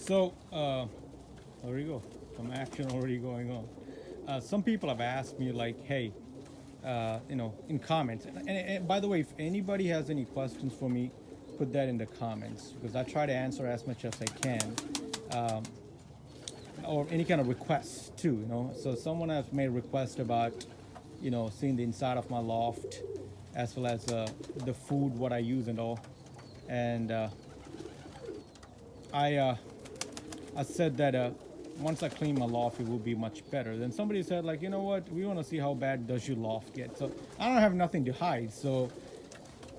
So, there you go. Some action already going on. Some people have asked me, like, hey, in comments. And by the way, if anybody has any questions for me, put that in the comments because I try to answer as much as I can. Or any kind of requests too, So someone has made a request about, seeing the inside of my loft, as well as the food, what I use and all. And I said that once I clean my loft, it will be much better. Then somebody said, like, you know what, we want to see how bad does your loft get. So I don't have nothing to hide. So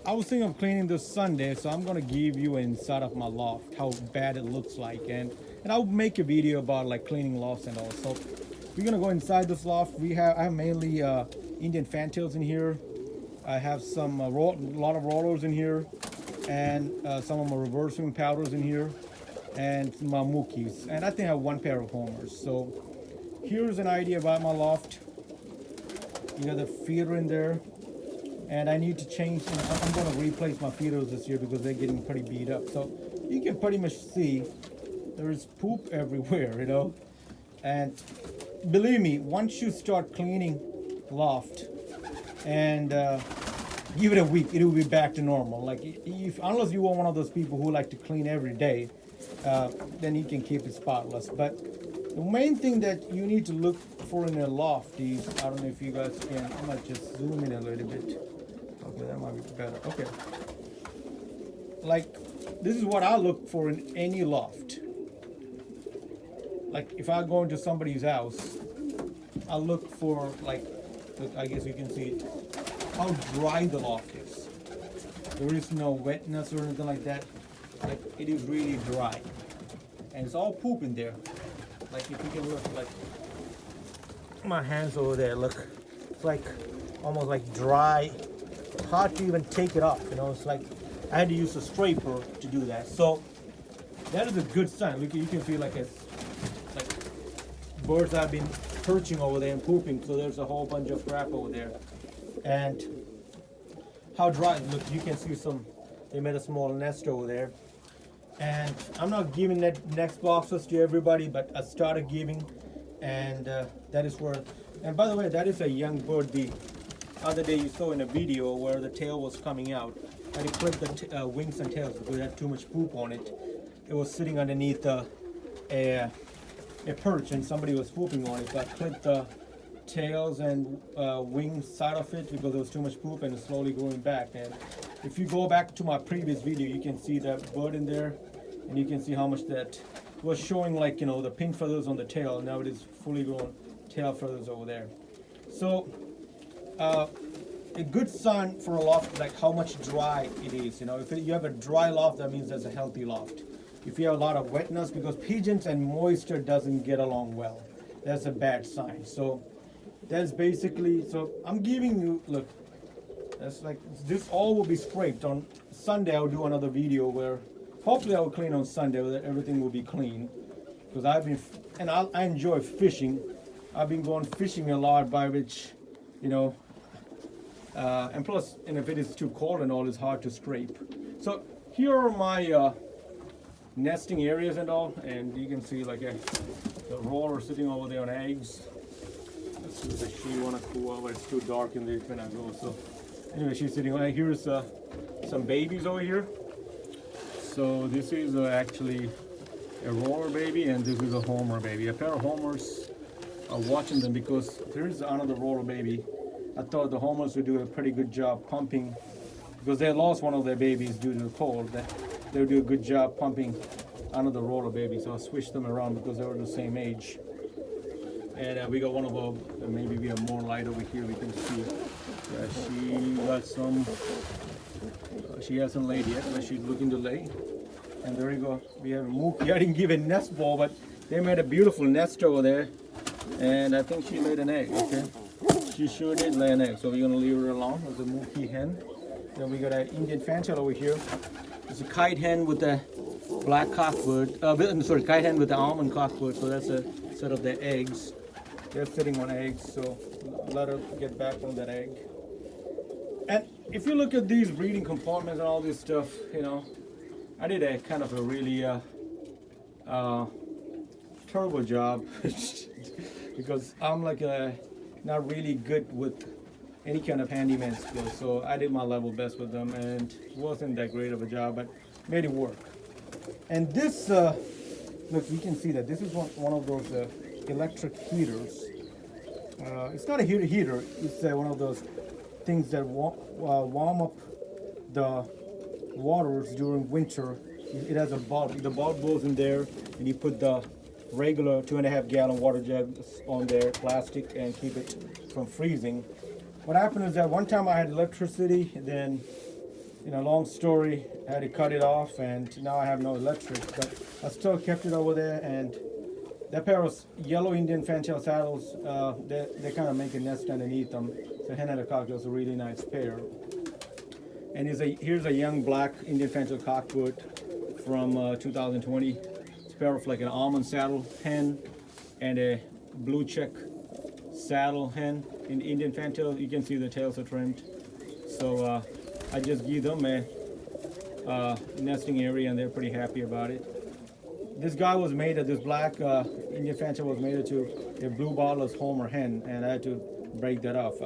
I was thinking of cleaning this Sunday, so I'm gonna give you an inside of my loft, how bad it looks like, and I'll make a video about like cleaning lofts and all. So we're gonna go inside this loft. I have mainly Indian fantails in here. I have some lot of rollers in here, and some of my reversing powders in here, and my mookies, and I think I have one pair of homers. So here's an idea about my loft. You got the feeder in there, and I need to change. I'm going to replace my feeders this year because they're getting pretty beat up. So you can pretty much see there's poop everywhere. And believe me, once you start cleaning loft and give it a week, it will be back to normal. Like unless you are one of those people who like to clean every day, then you can keep it spotless. But the main thing that you need to look for in a loft is, I don't know if you guys can, I might just zoom in a little bit. Okay, that might be better. Okay. Like, this is what I look for in any loft. Like, if I go into somebody's house, I look for, like, I guess you can see it, how dry the loft is. There is no wetness or anything like that. Like, it is really dry. And it's all poop in there. Like, if you can look, like, my hands over there, look. It's like, almost like dry. Hard to even take it off, It's like, I had to use a scraper to do that. So, that is a good sign. Look, you can feel like it's, like, birds have been perching over there and pooping. So there's a whole bunch of crap over there. And how dry, look, you can see they made a small nest over there. And I'm not giving that next boxes to everybody, but I started giving, and that is where, and by the way, that is a young bird. The other day you saw in a video where the tail was coming out. I had to clip the wings and tails because it had too much poop on it. It was sitting underneath a perch and somebody was pooping on it. So I clipped the tails and wings side of it because there was too much poop and it's slowly growing back. And if you go back to my previous video, you can see that bird in there, and you can see how much that was showing, like, the pink feathers on the tail. Now it is fully grown tail feathers over there. So a good sign for a loft, like how much dry it is. If you have a dry loft, that means there's a healthy loft. If you have a lot of wetness, because pigeons and moisture doesn't get along well, that's a bad sign. So that's basically, so I'm giving you, look, that's like, this all will be scraped. On Sunday I'll do another video where hopefully I'll clean on Sunday, where everything will be clean. Because I enjoy fishing. I've been going fishing a lot, by which, and plus, and if it is too cold and all, it's hard to scrape. So here are my nesting areas and all, and you can see like the roller sitting over there on eggs. Let's see if she wanna cool over. It's too dark in there when I go. So anyway, she's sitting. Here's some babies over here. So this is actually a roller baby, and this is a homer baby. A pair of homers. Watching them because there is another roller baby. I thought the homers would do a pretty good job pumping, because they lost one of their babies due to the cold. They would do a good job pumping another roller baby. So I switched them around because they were the same age. And we got one of our, maybe we have more light over here, we can see. She got some, she hasn't laid yet, but she's looking to lay. And there you go, we have a mookie. I didn't give a nest ball, but they made a beautiful nest over there. And I think she laid an egg, okay? She sure did lay an egg, so we're gonna leave her alone as a mookie hen. Then we got an Indian fantail over here. It's a kite hen with a black cockbird. Kite hen with the almond cockbird, so that's a set of their eggs. They're sitting on eggs, so let her get back on that egg. And if you look at these breeding compartments and all this stuff, I did a kind of a really Uh, Terrible job because I'm like not really good with any kind of handyman skills. So I did my level best with them, and it wasn't that great of a job, but made it work. And this, look, you can see that this is one of those electric heaters. It's not a heater. It's one of those things that warm up the waters during winter. It has a bulb. The bulb goes in there, and you put the regular 2.5 gallon water jugs on there, plastic, and keep it from freezing. What happened is that one time I had electricity, then, long story, I had to cut it off, and now I have no electric, but I still kept it over there. And that pair of yellow Indian fantail saddles, they kind of make a nest underneath them. So hen and a cock is a really nice pair. And here's a young black Indian fantail cockwood from 2020. It's a pair of like an almond saddle hen and a blue check saddle hen in Indian fantail. You can see the tails are trimmed. So I just give them a nesting area, and they're pretty happy about it. This guy was mated, this black Indian fantail was mated to a blue bottleless Homer hen, and I had to break that off.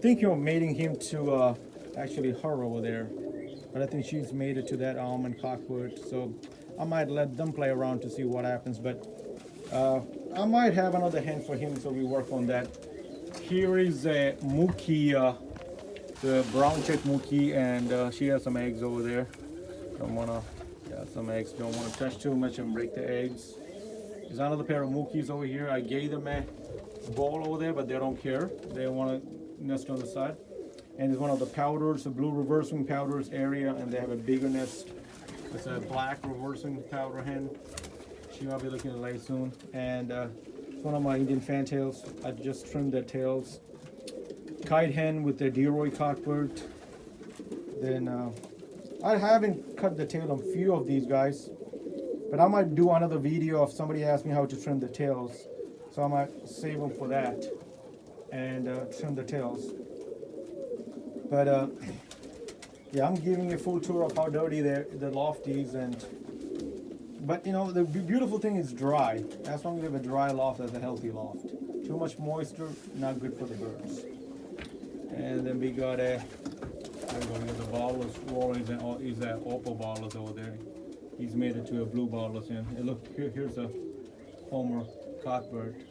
Thinking of mating him to actually her over there, but I think she's mated to that almond cockwood, so I might let them play around to see what happens. But I might have another hen for him, so we work on that. Here is a Mookie, the brown check Mookie, and she has some eggs over there. Don't wanna, yeah, some eggs. Don't wanna touch too much and break the eggs. There's another pair of Mookies over here. I gave them a ball over there, but they don't care. They wanna nest on the side. And there's one of the powders, the blue reversing powders area, and they have a bigger nest. It's a black reversing powder hen. She might be looking to lay soon. And it's one of my Indian fantails. I just trimmed their tails. Kite hen with the deroy cockbird. Then I haven't cut the tail on few of these guys, but I might do another video if somebody asks me how to trim the tails. So I might save them for that and trim the tails. But yeah, I'm giving a full tour of how dirty the loft is, but the beautiful thing is dry. As long as you have a dry loft, that's a healthy loft. Too much moisture, not good for the birds. And then we got the bottlers. Roller is a opal bottlers over there. He's made it to a blue bottlers. And look, here's a Homer cockbird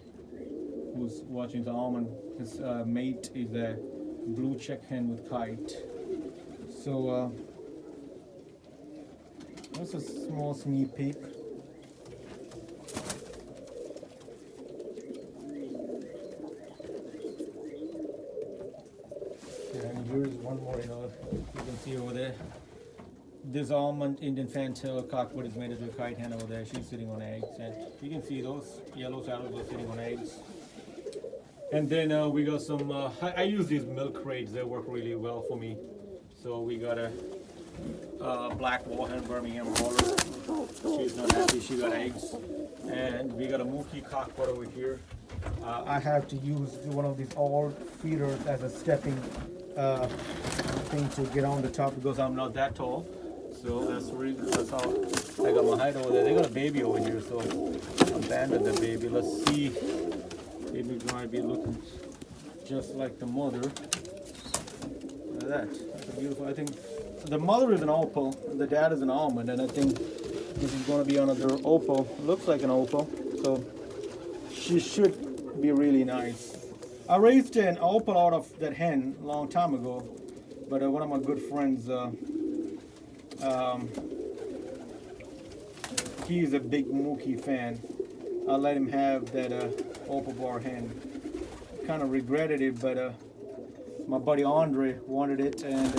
who's watching the almond. His mate is a blue check hen with kite. So that's a small sneak peek. And here's one more, you can see over there. This almond Indian fantail cockwood is made into a kite hen over there. She's sitting on eggs, and you can see those yellow saddles are sitting on eggs. And then we got some, I use these milk crates, they work really well for me. So we got a black wall hen Birmingham roller. She's not happy, she got eggs. And we got a Mookie cockwood over here. I have to use one of these all feeders as a stepping thing to get on the top because I'm not that tall. So that's how I got my height over there. They got a baby over here, so I abandoned the baby. Let's see. Baby might be looking just like the mother. Look at that. That's beautiful. I think the mother is an opal, the dad is an almond, and I think this is going to be another opal. Looks like an opal, so she should be really nice. I raised an opal out of that hen a long time ago, but one of my good friends, he's a big Mookie fan. I let him have that opal bar hen. Kind of regretted it, but my buddy Andre wanted it, and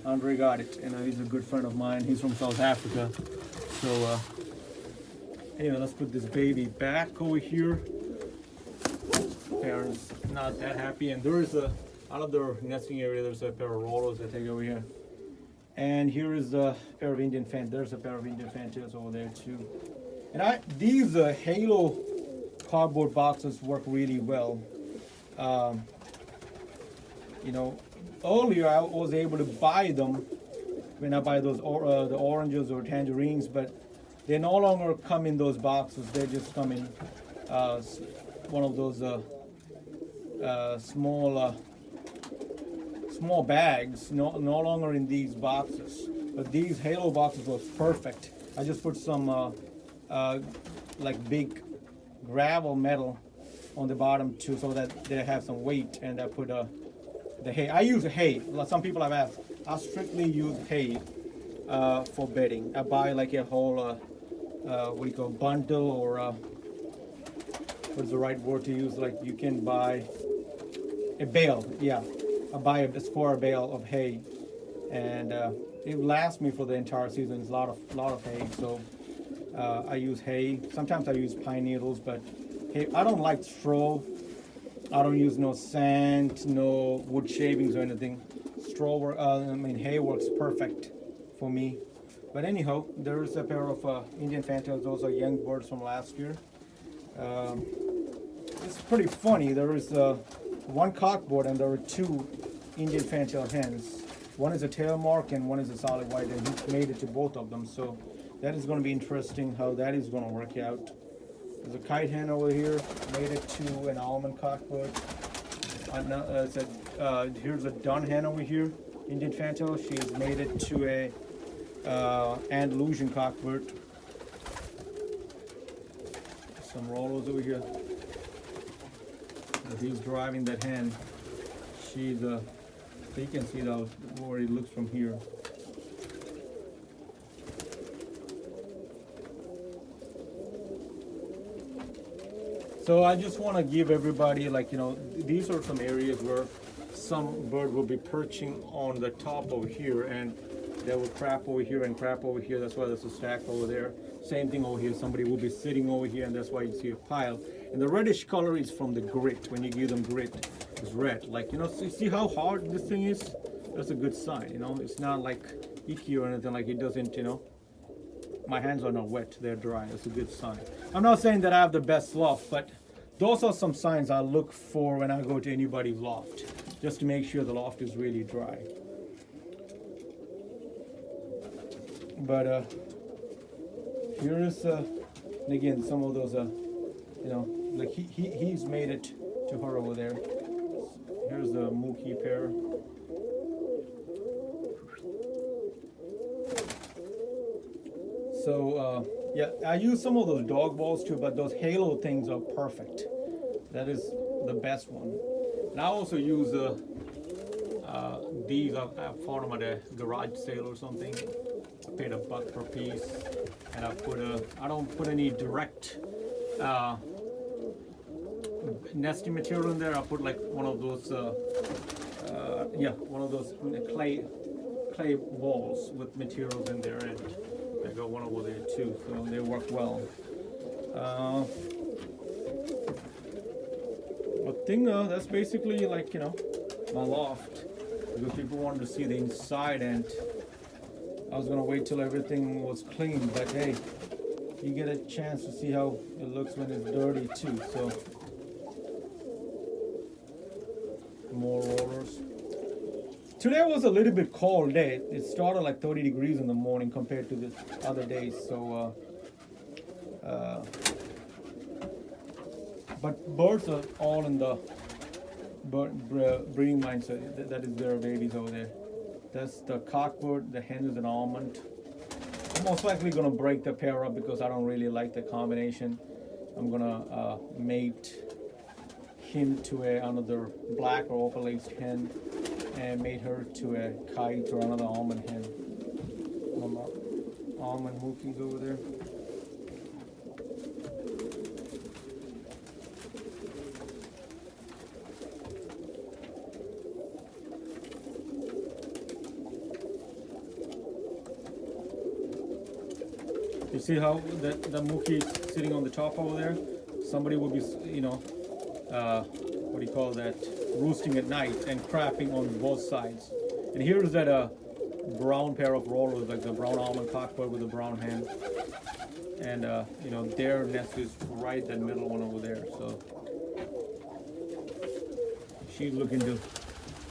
Andre got it. And he's a good friend of mine. He's from South Africa. So anyway, let's put this baby back over here. Parents not that happy, and there is another nesting area. There's a pair of rollers I take over here, and here is a pair of Indian fan. There's a pair of Indian fantails over there too. And these Halo cardboard boxes work really well. Earlier I was able to buy them when I buy those the oranges or tangerines, but They no longer come in those boxes. They just come in one of those small bags. No longer in these boxes. But these Halo boxes was perfect. I just put some like big gravel metal on the bottom too, so that they have some weight. And I put the hay. I use hay. Some people have asked. I strictly use hay for bedding. I buy like a whole what do you call bundle, or what's the right word to use? Like you can buy a bale. Yeah, I buy a square bale of hay, and it lasts me for the entire season. It's a lot of hay, so I use hay. Sometimes I use pine needles, but hay. I don't like straw. I don't use no sand, no wood shavings or anything. Hay works perfect for me. But anyhow, there is a pair of Indian fantails. Those are young birds from last year. It's pretty funny. There is one cockbird and there are two Indian fantail hens. One is a tail mark and one is a solid white, and he made it to both of them. So that is going to be interesting how that is going to work out. There's a kite hen over here, made it to an almond cockbird. Here's a dun hen over here, Indian fantail. She has made it to a Andalusian cockbird. Some rollers over here. As he's driving that hen, she's you can see where it looks from here. So I just want to give everybody, these are some areas where some bird will be perching on the top over here, and they will crap over here and crap over here. That's why there's a stack over there. Same thing over here. Somebody will be sitting over here, and that's why you see a pile. And the reddish color is from the grit. When you give them grit, it's red. See how hard this thing is? That's a good sign, It's not like icky or anything, like it doesn't, My hands are not wet, they're dry. That's a good sign. I'm not saying that I have the best loft, but those are some signs I look for when I go to anybody's loft, just to make sure the loft is really dry. But here is, again, some of those, he's made it to her over there. Here's the Mookie pair. So yeah, I use some of those dog balls too, but those Halo things are perfect. That is the best one. And I also use these. I found them at a garage sale or something. I paid $1 per piece, and I don't put any direct nesting material in there. I put like one of those clay balls with materials in there, and I got one over there too, so they work well. But that's basically my loft, because people wanted to see the inside, and I was gonna wait till everything was clean, but hey, you get a chance to see how it looks when it's dirty too. So more rollers. Today was a little bit cold day. It started like 30 degrees in the morning compared to the other days. So, but birds are all in the breeding mindset. That is their babies over there. That's the cockbird. The hen is an almond. I'm most likely gonna break the pair up because I don't really like the combination. I'm gonna mate him to another black or opal-laced hen, and mate her to a kite or another almond hen. Almond mookies over there. You see how the mookie is sitting on the top over there? Somebody will be, what do you call that, roosting at night and crapping on both sides. And here's that brown pair of rollers, like the brown almond cockbird with a brown hen. And their nest is right that middle one over there. So she's looking to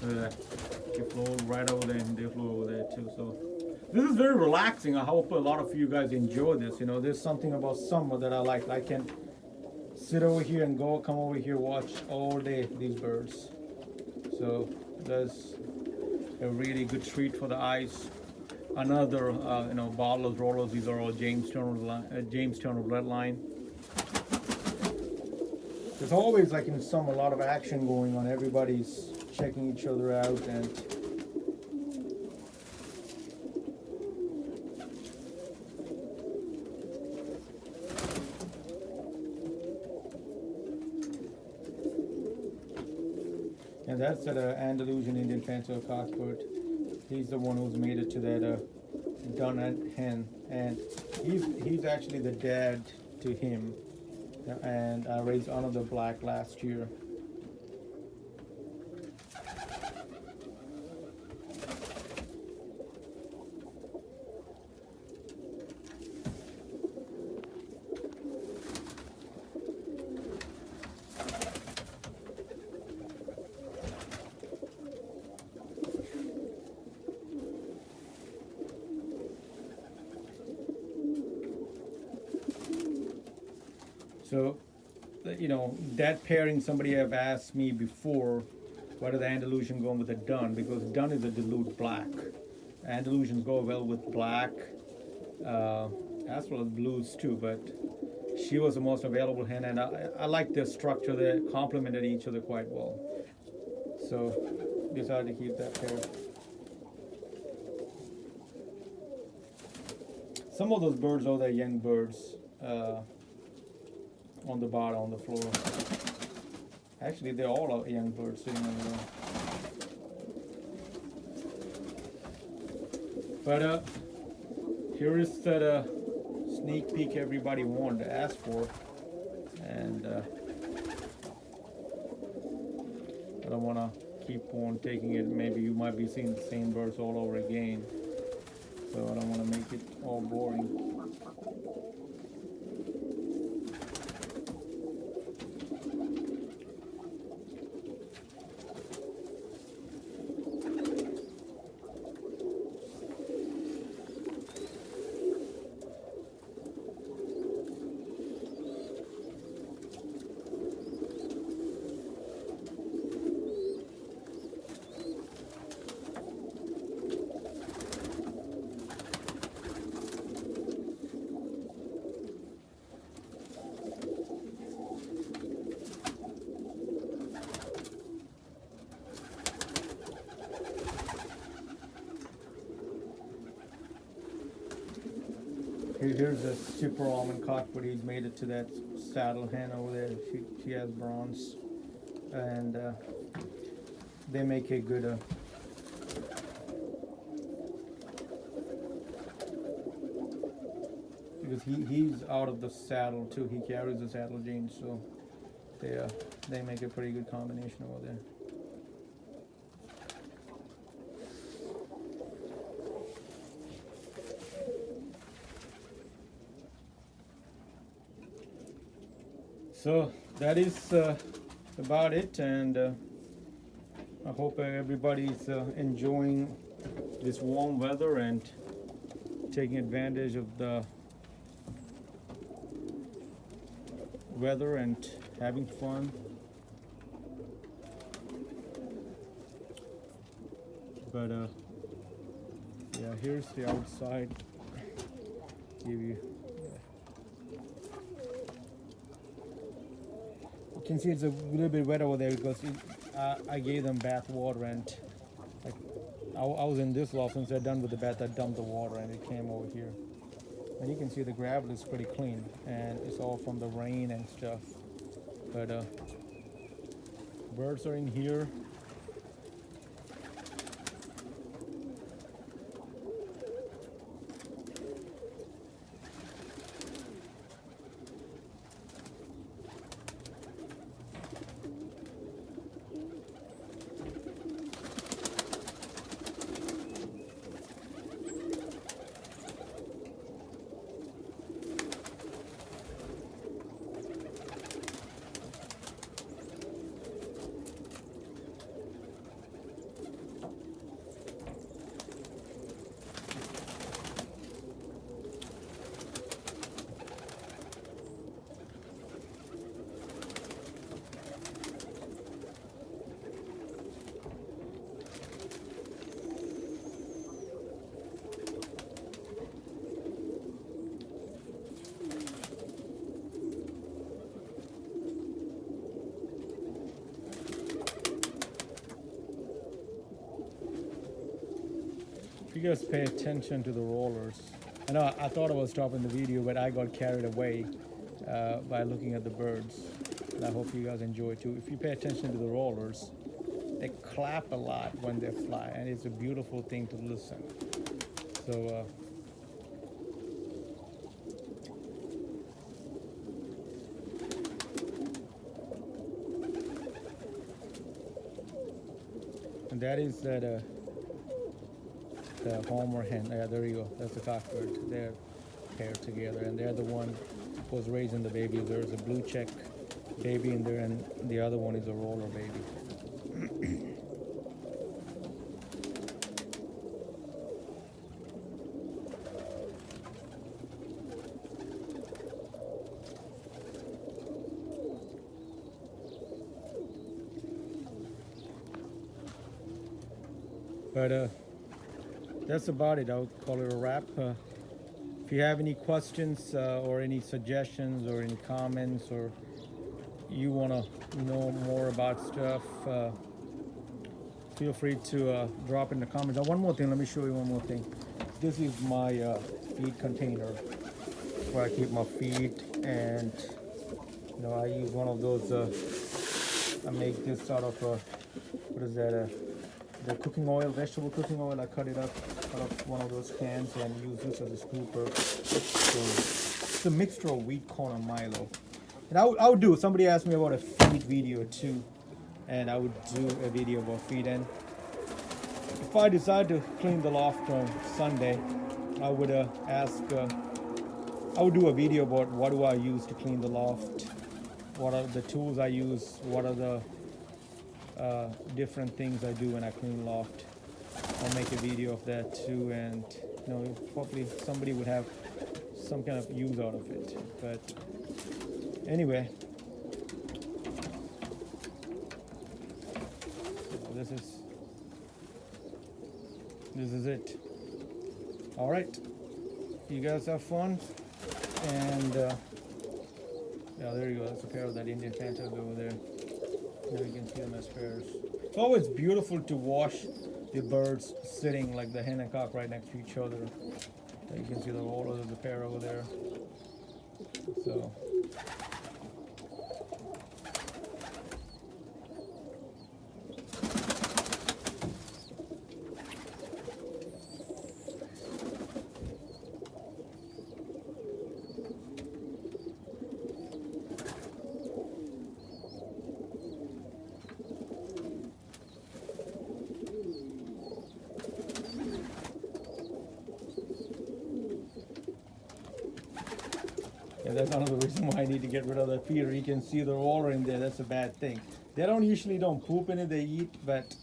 they flew right over there, and they flew over there too. So This is very relaxing. I hope a lot of you guys enjoy this. You know, there's something about summer that I like. I can sit over here and come over here, watch all day these birds. So that's a really good treat for the eyes. Another, bottlers, rollers. These are all Jamestown red line. There's always, like in summer, a lot of action going on. Everybody's checking each other out, and that's that Andalusian Indian Fancier cockbird. He's the one who's made it to that dun and hen, and he's actually the dad to him. And I raised another black last year. So, that pairing, somebody have asked me before, why did the Andalusian go with a dun? Because dun is a dilute black. Andalusians go well with black, as well as blues too, but she was the most available hen, and I like their structure. They complemented each other quite well. So, decided to keep that pair. Some of those birds are the young birds. On the bottom, on the floor. Actually, they're all young birds sitting on the ground. But here is that sneak peek everybody wanted to ask for, and I don't want to keep on taking it. Maybe you might be seeing the same birds all over again, so I don't want to make it all boring. Here's a super almond cockbird. He's made it to that saddle hen over there. She has bronze, and they make a good because he's out of the saddle too. He carries the saddle genes, so they make a pretty good combination over there. So that is about it, and I hope everybody's enjoying this warm weather and taking advantage of the weather and having fun. But yeah, here's the outside. Give you. You can see it's a little bit wet over there because I gave them bath water, and like I was in this loft. Since they're done with the bath, I dumped the water and it came over here. And you can see the gravel is pretty clean, and it's all from the rain and stuff. But birds are in here. you guys pay attention to the rollers. I know I thought I was stopping the video, but I got carried away by looking at the birds. And I hope you guys enjoy too. If you pay attention to the rollers, they clap a lot when they fly, and it's a beautiful thing to listen. So and that is that the homer hen. Yeah, there you go. That's the cockbird. They're paired together, and they're the one who was raising the babies. There's a blue check baby in there, and the other one is a roller baby. But that's about it. I'll call it a wrap. If you have any questions or any suggestions or any comments, or you want to know more about stuff, feel free to drop in the comments. One more thing, let me show you one more thing. This is my feed container where I keep my feed, and I use one of those. I make this out of what is that? The cooking oil, vegetable cooking oil. I cut it up out of one of those cans and use this as a scooper. So it's a mixture of wheat, corn, and Milo. And I would do. Somebody asked me about a feed video too, and I would do a video about feed. And if I decide to clean the loft on Sunday, I would I would do a video about what do I use to clean the loft, what are the tools I use, what are the different things I do when I clean loft. I'll make a video of that too, and hopefully somebody would have some kind of use out of it. But anyway, this is it. All right, you guys have fun, and yeah, there you go. That's a pair of that Indian Fantails over there. Now you can see them as pairs. It's always beautiful to watch the birds sitting like the hen and cock right next to each other. You can see the roller, there's a pair over there. So and that's another reason why I need to get rid of the feeder. You can see the roller in there. That's a bad thing. They usually don't poop in it, they eat, but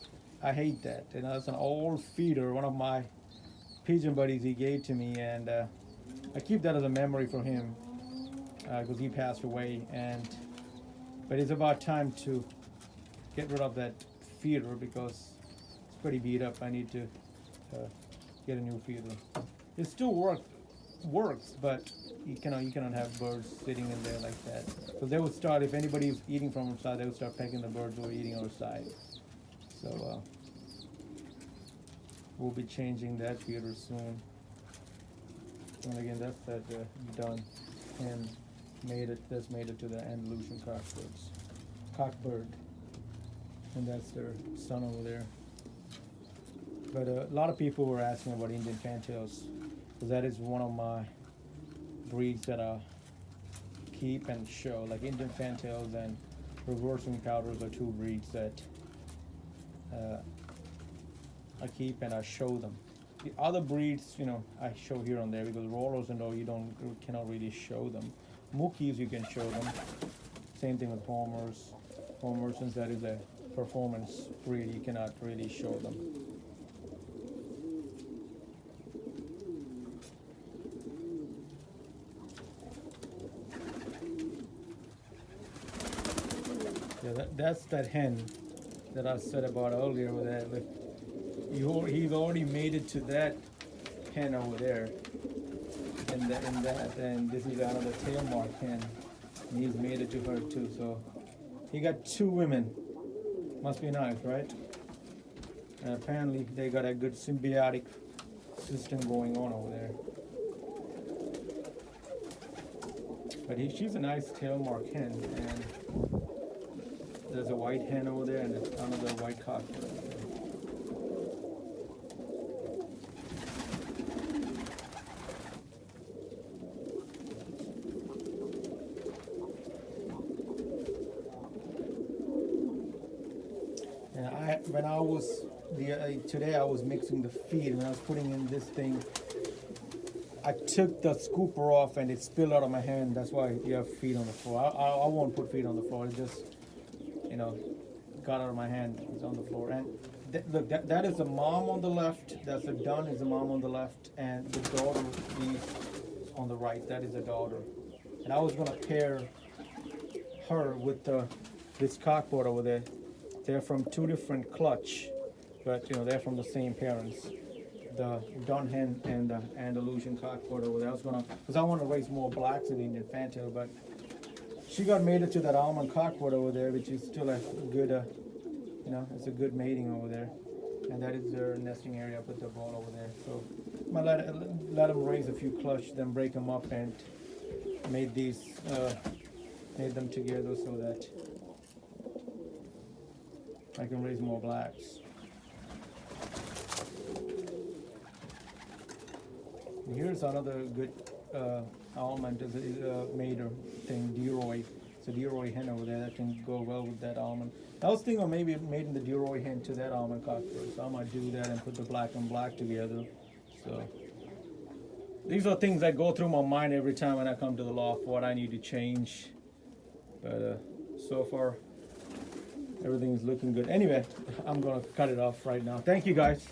I hate that. It's an old feeder, one of my pigeon buddies he gave to me, and I keep that as a memory for him because he passed away. But it's about time to get rid of that feeder because it's pretty beat up. I need to get a new feeder. It still works, but you cannot have birds sitting in there like that. So they would start, if anybody's eating from outside, they would start pecking the birds who are eating outside. So we'll be changing that feeder soon. And again, that's that done and that's made it to the Andalusian cockbird, and that's their son over there. But a lot of people were asking about Indian Fantails, because that is one of my breeds that I keep and show. Like Indian Fantails and reversing powders are two breeds that I keep and I show them. The other breeds, I show here and there, because rollers and all, you cannot really show them. Mookies, you can show them. Same thing with homers. Homers, since that is a performance breed, you cannot really show them. Yeah, that's that hen that I said about earlier with that. Like, he's already made it to that hen over there. And this is another tail mark hen, and he's made it to her too. So he got two women. Must be nice, right? And apparently they got a good symbiotic system going on over there. But she's a nice tail mark hen, and there's a white hen over there and another white cock over there. And when I was today I was mixing the feed. When I was putting in this thing, I took the scooper off and it spilled out of my hand. That's why you have feed on the floor. I won't put feed on the floor. It just, got out of my hand. It's on the floor. And look, that is the mom on the left. That's the dun is the mom on the left, and the daughter is on the right. That is the daughter. And I was gonna pair her with this cockpot over there. They're from two different clutch, but they're from the same parents. The dun hen and the Andalusian cockpot over there. Because I want to raise more blacks in the Indian fantail, but she got mated to that almond cockpot over there, which is still a good, it's a good mating over there. And that is their nesting area. I put the ball over there. So I'm gonna let them raise a few clutch, then break them up and made them together so that I can raise more blacks. And here's another good almond, is a mater thing, Deroy. It's a Deroy hen over there that can go well with that almond. I was thinking of maybe mating the Deroy hen to that almond cocktail, so I might do that and put the black and black together. So these are things that go through my mind every time when I come to the loft, what I need to change. But so far, everything is looking good. Anyway, I'm gonna cut it off right now. Thank you guys.